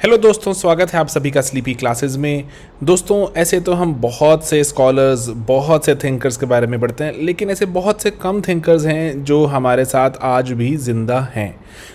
Hello दोस्तों, स्वागत है आप सभी का स्लीपी क्लासेस में। दोस्तों, ऐसे तो हम बहुत से स्कॉलर्स, बहुत से थिंकर्स के बारे में पढ़ते हैं, लेकिन ऐसे बहुत से कम थिंकर्स हैं जो हमारे साथ आज भी ज़िंदा हैं।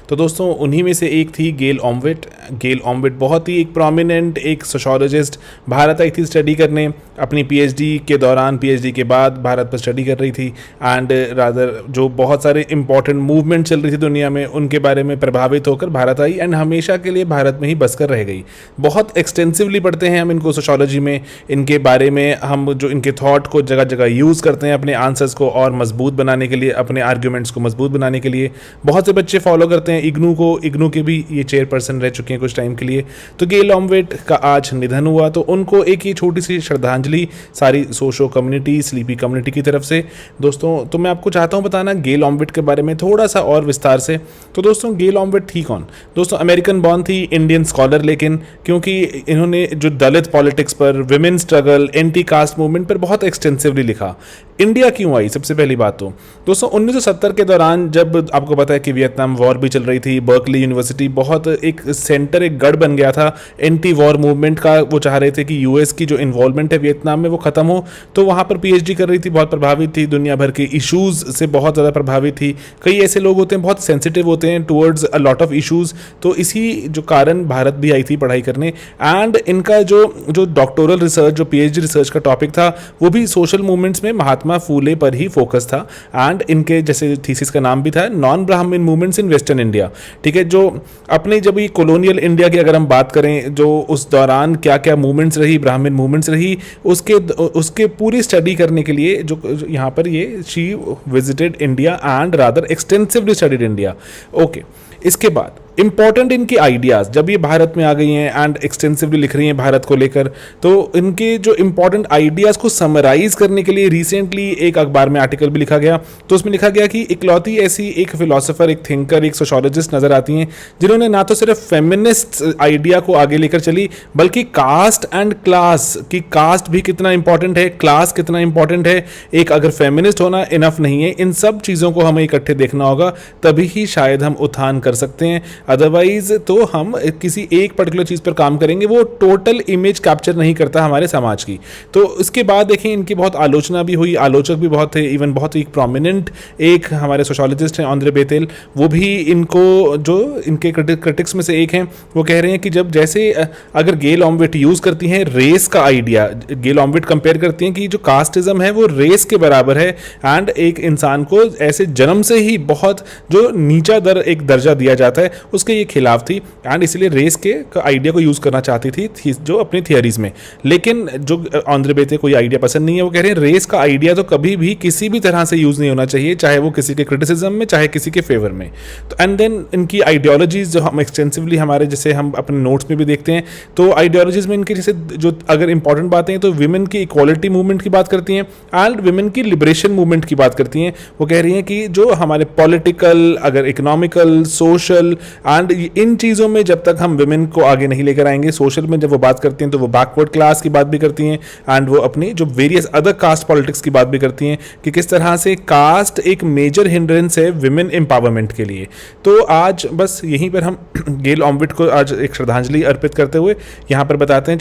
तो दोस्तों, उन्हीं में से एक थी गेल ऑम्वेट। गेल ऑम्वेट बहुत ही एक प्रोमिनेंट एक सोशोलॉजिस्ट, भारत आई थी स्टडी करने। अपनी पीएचडी के दौरान, पीएचडी के बाद भारत पर स्टडी कर रही थी एंड रादर जो बहुत सारे इंपॉर्टेंट मूवमेंट चल रही थी दुनिया में, उनके बारे में प्रभावित होकर भारत आई एंड हमेशा के लिए भारत में ही बस कर रह गई। बहुत एक्सटेंसिवली पढ़ते हैं हम इनको सोशोलॉजी में, इनके बारे में हम जो इनके थॉट को जगह जगह यूज़ करते हैं अपने आंसर्स को और मजबूत बनाने के लिए, अपने आर्ग्यूमेंट्स को मजबूत बनाने के लिए। बहुत से बच्चे फॉलो करते हैं इग्नू को, इग्नू के भी ये चेयरपर्सन रह चुके हैं कुछ टाइम के लिए। तो गेल ऑम्वेट का आज निधन हुआ, तो उनको एक ये छोटी सी श्रद्धांजलि सारी सोशो कम्युनिटी, स्लीपी कम्युनिटी की तरफ से। दोस्तों, तो मैं आपको चाहता हूँ बताना गेल ऑम्वेट के बारे में थोड़ा सा और विस्तार से। तो दोस्तों, गेल ऑम्वेट थी कौन? दोस्तों, अमेरिकन बॉर्न थी, इंडियन स्कॉलर, लेकिन क्योंकि इन्होंने जो दलित पॉलिटिक्स पर, women struggle, anti caste movement पर बहुत एक्सटेंसिवली लिखा। इंडिया क्यों आई? सबसे पहली बात तो दोस्तों 1970 के दौरान, जब आपको पता है कि वियतनाम वॉर भी चल रही थी, बर्कली यूनिवर्सिटी बहुत एक सेंटर, एक गढ़ बन गया था एंटी वॉर मूवमेंट का। वो चाह रहे थे कि यूएस की जो इन्वॉल्वमेंट है वियतनाम में वो खत्म हो, तो वहाँ पर पीएचडी कर रही थी, बहुत प्रभावित थी, दुनिया भर के इशूज़ से बहुत ज़्यादा प्रभावित थी। कई ऐसे लोग होते हैं बहुत सेंसिटिव होते हैं towards a lot of issues, तो इसी जो कारण भारत भी आई थी पढ़ाई करने। एंड इनका जो डॉक्टोरल रिसर्च, जो पीएचडी रिसर्च का टॉपिक था, वो भी सोशल मूवमेंट्स में महात्मा फूले पर ही फोकस था। एंड इनके जैसे थीसिस का नाम भी था नॉन ब्राह्मण मूवमेंट्स इन वेस्टर्न इंडिया। ठीक है, जो अपने जब ये कॉलोनियल इंडिया की अगर हम बात करें, जो उस दौरान क्या क्या मूवमेंट्स रही, ब्राह्मण मूवमेंट्स रही, उसके पूरी स्टडी करने के लिए जो यहाँ पर ये she visited India and rather extensively studied India. Okay, इसके बाद इंपॉर्टेंट इनकी आइडियाज़ जब ये भारत में आ गई हैं एंड एक्सटेंसिवली लिख रही हैं भारत को लेकर, तो इनके जो इंपॉर्टेंट आइडियाज़ को समराइज करने के लिए रिसेंटली एक अखबार में आर्टिकल भी लिखा गया। तो उसमें लिखा गया कि इकलौती ऐसी एक फिलोसोफर, एक थिंकर, एक सोशोलॉजिस्ट नज़र आती हैं जिन्होंने ना तो सिर्फ फेमिनिस्ट आइडिया को आगे लेकर चली, बल्कि कास्ट एंड क्लास की, कास्ट भी कितना इंपॉर्टेंट है, क्लास कितना इंपॉर्टेंट है, एक अगर फेमिनिस्ट होना इनफ नहीं है, इन सब चीज़ों को हमें इकट्ठे देखना होगा, तभी ही शायद हम उत्थान कर सकते हैं। अदरवाइज तो हम किसी एक पर्टिकुलर चीज़ पर काम करेंगे, वो टोटल इमेज कैप्चर नहीं करता हमारे समाज की। तो इसके बाद देखिए इनकी बहुत आलोचना भी हुई, आलोचक भी बहुत थे, इवन बहुत ही प्रोमिनेंट एक हमारे सोशोलॉजिस्ट हैं ऑन्द्रे बेतेल, वो भी इनको, जो इनके क्रिटिक्स में से एक हैं, वो कह रहे हैं कि जब जैसे अगर गेल ऑम्वेट यूज़ करती हैं रेस का आइडिया, गेल ऑम्वेट कंपेयर करती हैं कि जो कास्टिज्म है वो रेस के बराबर है एंड एक इंसान को ऐसे जन्म से ही बहुत जो नीचा एक दर्जा दिया जाता है, उसके ये खिलाफ थी एंड इसलिए रेस के आइडिया को यूज़ करना चाहती थी जो अपनी थियरीज में। लेकिन जो ऑन्द्रे बेतेल को ये आइडिया पसंद नहीं है, वो कह रहे हैं रेस का आइडिया तो कभी भी किसी भी तरह से यूज़ नहीं होना चाहिए, चाहे वो किसी के क्रिटिसिज्म में, चाहे किसी के फेवर में। तो एंड देन इनकी आइडियोलॉजीज जो हम एक्सटेंसिवली हमारे जैसे हम अपने नोट्स में भी देखते हैं, तो आइडियोलॉजीज में इनके जैसे जो अगर इंपॉर्टेंट बातें हैं तो विमेन की इक्वालिटी मूवमेंट की बात करती हैं एंड विमेन की लिबरेशन मूवमेंट की बात करती हैं। वो कह रही हैं कि जो हमारे पॉलिटिकल, अगर इकोनॉमिकल, सोशल एंड इन चीज़ों में जब तक हम विमेन को आगे नहीं लेकर आएंगे, सोशल में जब वो बात करती हैं तो वो बैकवर्ड क्लास की बात भी करती हैं एंड वो अपनी जो वेरियस अदर कास्ट पॉलिटिक्स की बात भी करती हैं कि किस तरह से कास्ट एक मेजर हिंड्रेंस है विमेन एम्पावरमेंट के लिए। तो आज बस यहीं पर हम गेल ऑम्वेट को आज एक श्रद्धांजलि अर्पित करते हुए यहाँ पर बताते हैं,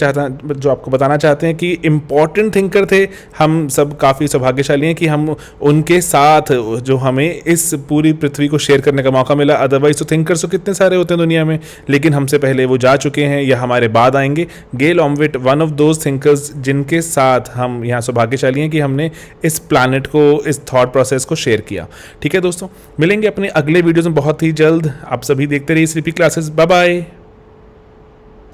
जो आपको बताना चाहते हैं कि इंपॉर्टेंट थिंकर थे, हम सब काफ़ी सौभाग्यशाली हैं कि हम उनके साथ जो हमें इस पूरी पृथ्वी को शेयर करने का मौका मिला। अदरवाइज तो थिंकर्स तो कितने सारे होते हैं दुनिया में, लेकिन हमसे पहले वो जा चुके हैं या हमारे बाद आएंगे। Gail Omvedt one of those thinkers जिनके साथ हम यहाँ सौभाग्यशाली हैं कि हमने इस प्लैनेट को, इस थॉट प्रोसेस को शेयर किया। ठीक है दोस्तों, मिलेंगे अपने अगले वीडियोज़ में बहुत ही जल्द। आप सभी देखते रहिए स्लीपी क्लासेस। Bye bye.